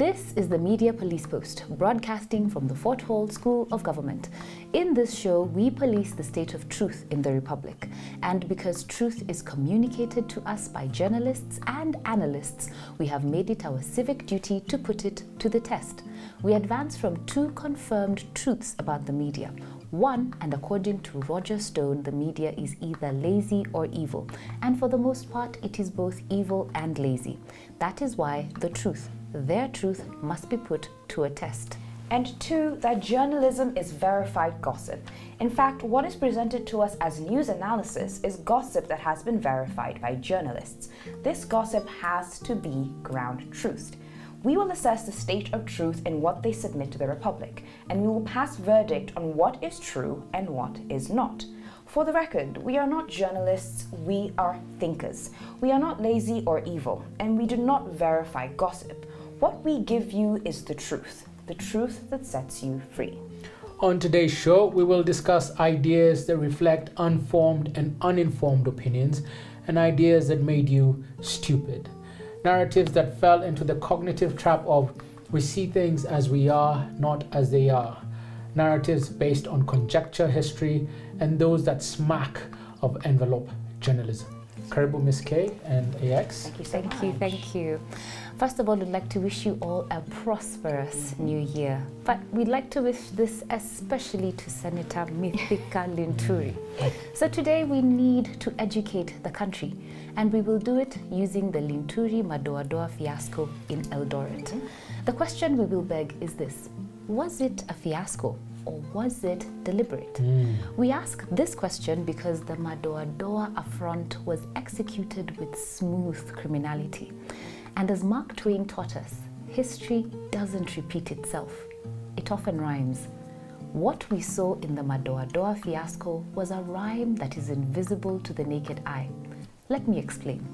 This is the Media Police Post, broadcasting from the Fort Hall School of Government. In this show, we police the state of truth in the Republic. And because truth is communicated to us by journalists and analysts, we have made it our civic duty to put it to the test. We advance from two confirmed truths about the media. One, and according to Roger Stone, the media is either lazy or evil. And for the most part, it is both evil and lazy. That is why the truth, their truth, must be put to a test. And two, that journalism is verified gossip. In fact, what is presented to us as news analysis is gossip that has been verified by journalists. This gossip has to be ground-truthed. We will assess the state of truth in what they submit to the Republic, and we will pass verdict on what is true and what is not. For the record, we are not journalists, we are thinkers. We are not lazy or evil, and we do not verify gossip. What we give you is the truth that sets you free. On today's show, we will discuss ideas that reflect unformed and uninformed opinions, and ideas that made you stupid. Narratives that fell into the cognitive trap of we see things as we are, not as they are. Narratives based on conjecture, history, and those that smack of envelope journalism. Karibu, Ms. K and AX. Thank you so much. Thank you. First of all, we'd like to wish you all a prosperous new year. But we'd like to wish this especially to Senator Mithika Linturi. So today we need to educate the country, and we will do it using the Linturi Madoadoa fiasco in Eldoret. The question we will beg is this: was it a fiasco or was it deliberate? We ask this question because the Madoadoa affront was executed with smooth criminality. And as Mark Twain taught us, history doesn't repeat itself. It often rhymes. What we saw in the Madoadoa fiasco was a rhyme that is invisible to the naked eye. Let me explain.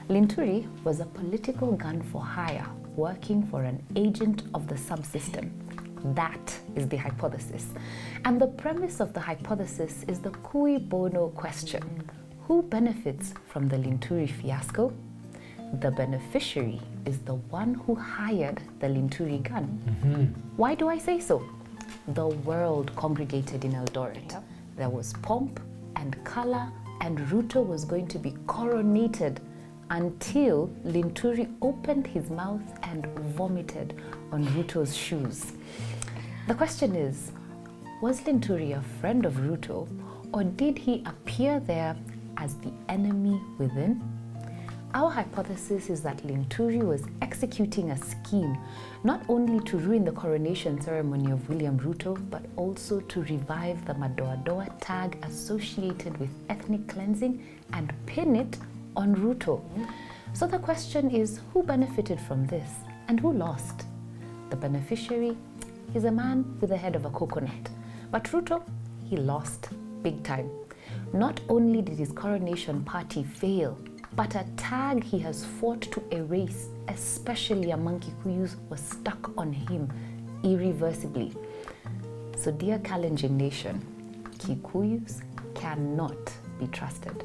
Linturi was a political gun for hire working for an agent of the subsystem. That is the hypothesis. And the premise of the hypothesis is the cui bono question. Who benefits from the Linturi fiasco? The beneficiary is the one who hired the Linturi gun. Why do I say so? The world congregated in Eldoret. Yep. There was pomp and color, and Ruto was going to be coronated until Linturi opened his mouth and vomited on Ruto's shoes. The question is, was Linturi a friend of Ruto, or did he appear there as the enemy within? Our hypothesis is that Linturi was executing a scheme not only to ruin the coronation ceremony of William Ruto, but also to revive the Madoadoa tag associated with ethnic cleansing and pin it on Ruto. So the question is, who benefited from this and who lost? The beneficiary is a man with the head of a coconut, but Ruto, he lost big time. Not only did his coronation party fail, but a tag he has fought to erase, especially among Kikuyus, was stuck on him irreversibly. So dear Kalenjin Nation, Kikuyus cannot be trusted.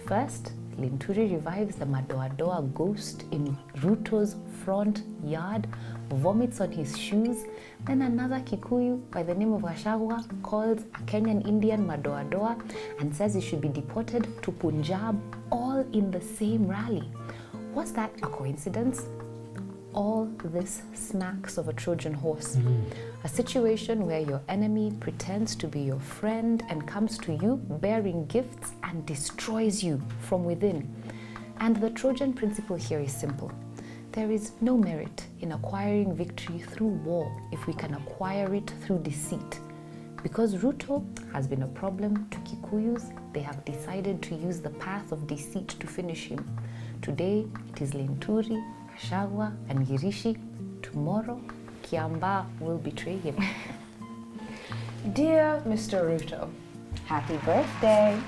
First, Linturi revives the Madoadoa ghost in Ruto's front yard, vomits on his shoes. Then another Kikuyu by the name of Gachagua calls a Kenyan Indian Madoadoa and says he should be deported to Punjab, all in the same rally. Was that a coincidence? All this smacks of a Trojan horse. A situation where your enemy pretends to be your friend and comes to you bearing gifts and destroys you from within. And the Trojan principle here is simple. There is no merit in acquiring victory through war if we can acquire it through deceit. Because Ruto has been a problem to Kikuyus, they have decided to use the path of deceit to finish him. Today, it is Linturi, Gachagua, and Girishi. Tomorrow, Kiamba will betray him. Dear Mr. Ruto, happy birthday.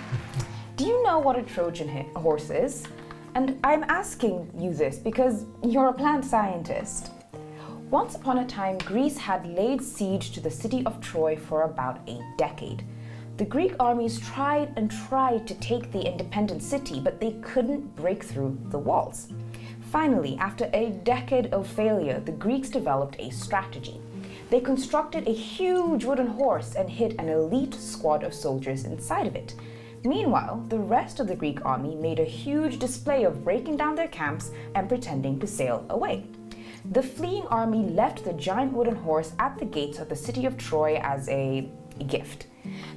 Do you know what a Trojan horse is? And I'm asking you this because you're a plant scientist. Once upon a time, Greece had laid siege to the city of Troy for about a decade. The Greek armies tried and tried to take the independent city, but they couldn't break through the walls. Finally, after a decade of failure, the Greeks developed a strategy. They constructed a huge wooden horse and hid an elite squad of soldiers inside of it. Meanwhile, the rest of the Greek army made a huge display of breaking down their camps and pretending to sail away. The fleeing army left the giant wooden horse at the gates of the city of Troy as a gift.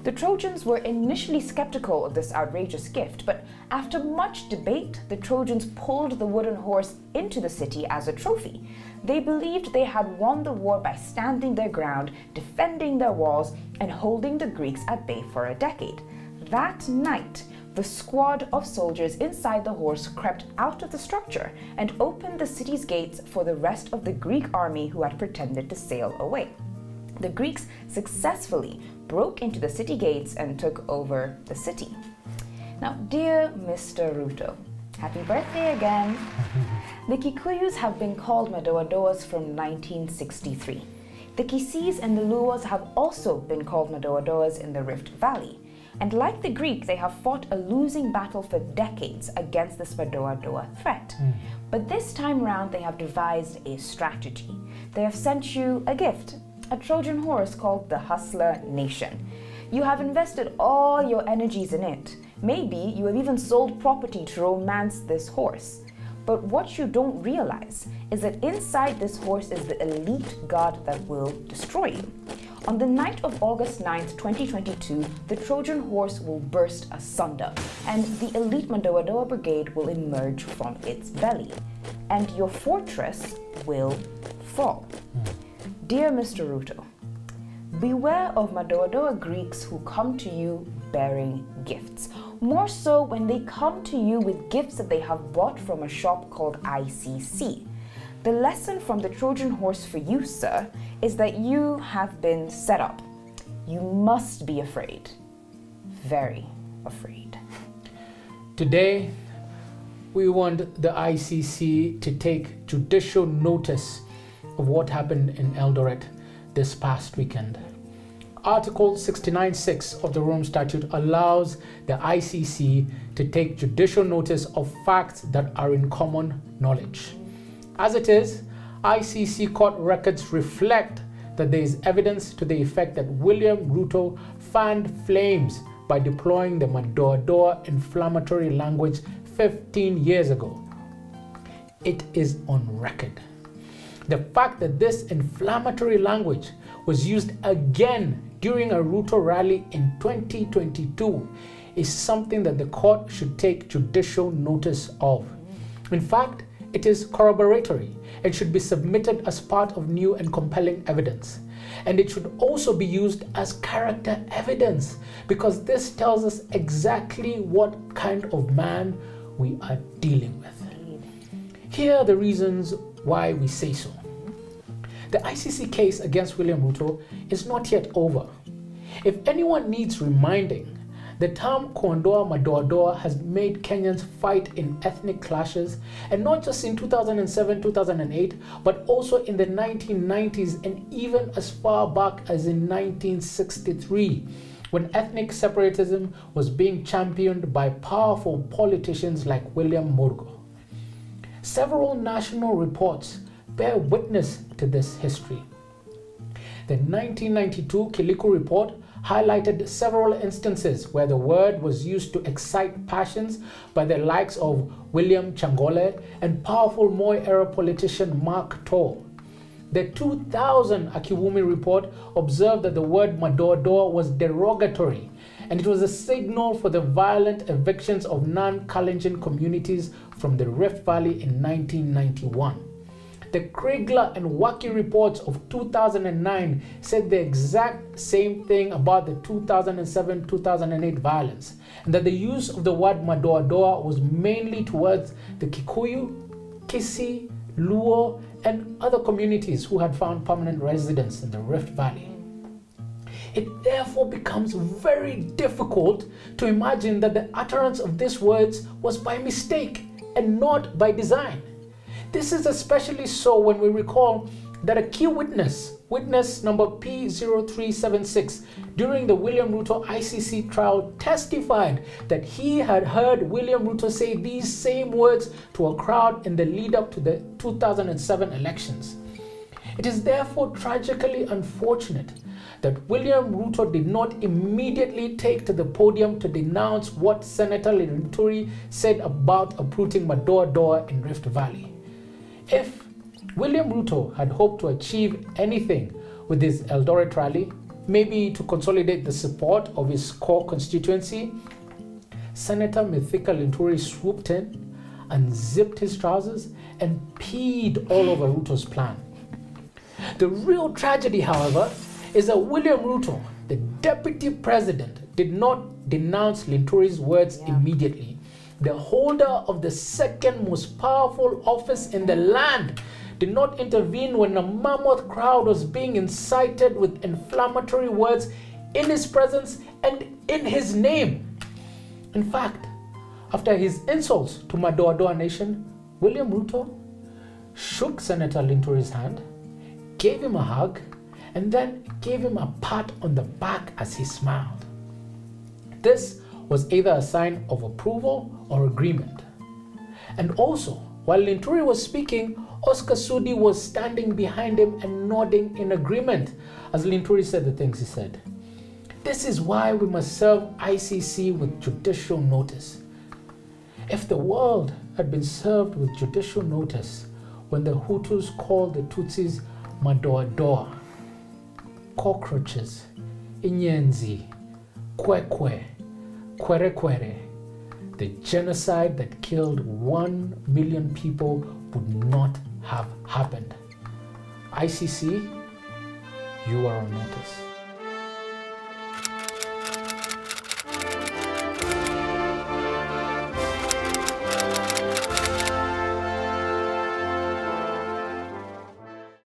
The Trojans were initially skeptical of this outrageous gift, but after much debate, the Trojans pulled the wooden horse into the city as a trophy. They believed they had won the war by standing their ground, defending their walls, and holding the Greeks at bay for a decade. That night, the squad of soldiers inside the horse crept out of the structure and opened the city's gates for the rest of the Greek army who had pretended to sail away. The Greeks successfully broke into the city gates and took over the city. Now, dear Mr. Ruto, happy birthday again. The Kikuyus have been called Madoadoas from 1963. The Kisis and the Luos have also been called Madoadoas in the Rift Valley. And like the Greek, they have fought a losing battle for decades against this Madoadoa threat. But this time round, they have devised a strategy. They have sent you a gift, a Trojan horse called the Hustler Nation. You have invested all your energies in it. Maybe you have even sold property to romance this horse. But what you don't realize is that inside this horse is the elite god that will destroy you. On the night of August 9th, 2022, the Trojan horse will burst asunder, and the elite Madoadoa brigade will emerge from its belly, and your fortress will fall. Dear Mr. Ruto, beware of Madoadoa Greeks who come to you bearing gifts. More so when they come to you with gifts that they have bought from a shop called ICC. The lesson from the Trojan horse for you, sir, is that you have been set up. You must be afraid. Very afraid. Today, we want the ICC to take judicial notice of what happened in Eldoret this past weekend. Article 69.6 of the Rome Statute allows the ICC to take judicial notice of facts that are in common knowledge. As it is, ICC court records reflect that there is evidence to the effect that William Ruto fanned flames by deploying the Madoadoa inflammatory language 15 years ago. It is on record. The fact that this inflammatory language was used again during a Ruto rally in 2022 is something that the court should take judicial notice of. In fact, it is corroboratory and should be submitted as part of new and compelling evidence. And it should also be used as character evidence because this tells us exactly what kind of man we are dealing with. Here are the reasons why we say so. The ICC case against William Ruto is not yet over. If anyone needs reminding, the term Kuondoa Madoadoa has made Kenyans fight in ethnic clashes, and not just in 2007-2008, but also in the 1990s and even as far back as in 1963, when ethnic separatism was being championed by powerful politicians like William Murgo. Several national reports bear witness to this history. The 1992 Kiliku report highlighted several instances where the word was used to excite passions by the likes of William Changole and powerful Moi-era politician Mark Toll. The 2000 Akiwumi report observed that the word Madoadoa was derogatory, and it was a signal for the violent evictions of non-Kalenjin communities from the Rift Valley in 1991. The Kriegler and Waki reports of 2009 said the exact same thing about the 2007-2008 violence, and that the use of the word Madoadoa was mainly towards the Kikuyu, Kisi, Luo, and other communities who had found permanent residence in the Rift Valley. It therefore becomes very difficult to imagine that the utterance of these words was by mistake and not by design. This is especially so when we recall that a key witness witness number P0376 during the William Ruto ICC trial testified that he had heard William Ruto say these same words to a crowd in the lead up to the 2007 elections. It is therefore tragically unfortunate that William Ruto did not immediately take to the podium to denounce what Senator LINTURI said about uprooting Madoa Doa in Rift Valley. If William Ruto had hoped to achieve anything with his Eldoret rally, maybe to consolidate the support of his core constituency, Senator Mithika LINTURI swooped in, unzipped his trousers, and peed all over Ruto's plan. The real tragedy, however, is that William Ruto, the deputy president, did not denounce LINTURI's words immediately. The holder of the second most powerful office in the land did not intervene when a mammoth crowd was being incited with inflammatory words in his presence and in his name. In fact, after his insults to Madoa Doa Nation, William Ruto shook Senator LINTURI's hand, gave him a hug, and then gave him a pat on the back as he smiled. This was either a sign of approval or agreement. And also, while LINTURI was speaking, Oscar Sudi was standing behind him and nodding in agreement as LINTURI said the things he said. This is why we must serve ICC with judicial notice. If the world had been served with judicial notice when the Hutus called the Tutsis Madoa Doa, cockroaches, inyenzi, kwekwe, kwere kwere, the genocide that killed 1 million people would not have happened. ICC, you are on notice.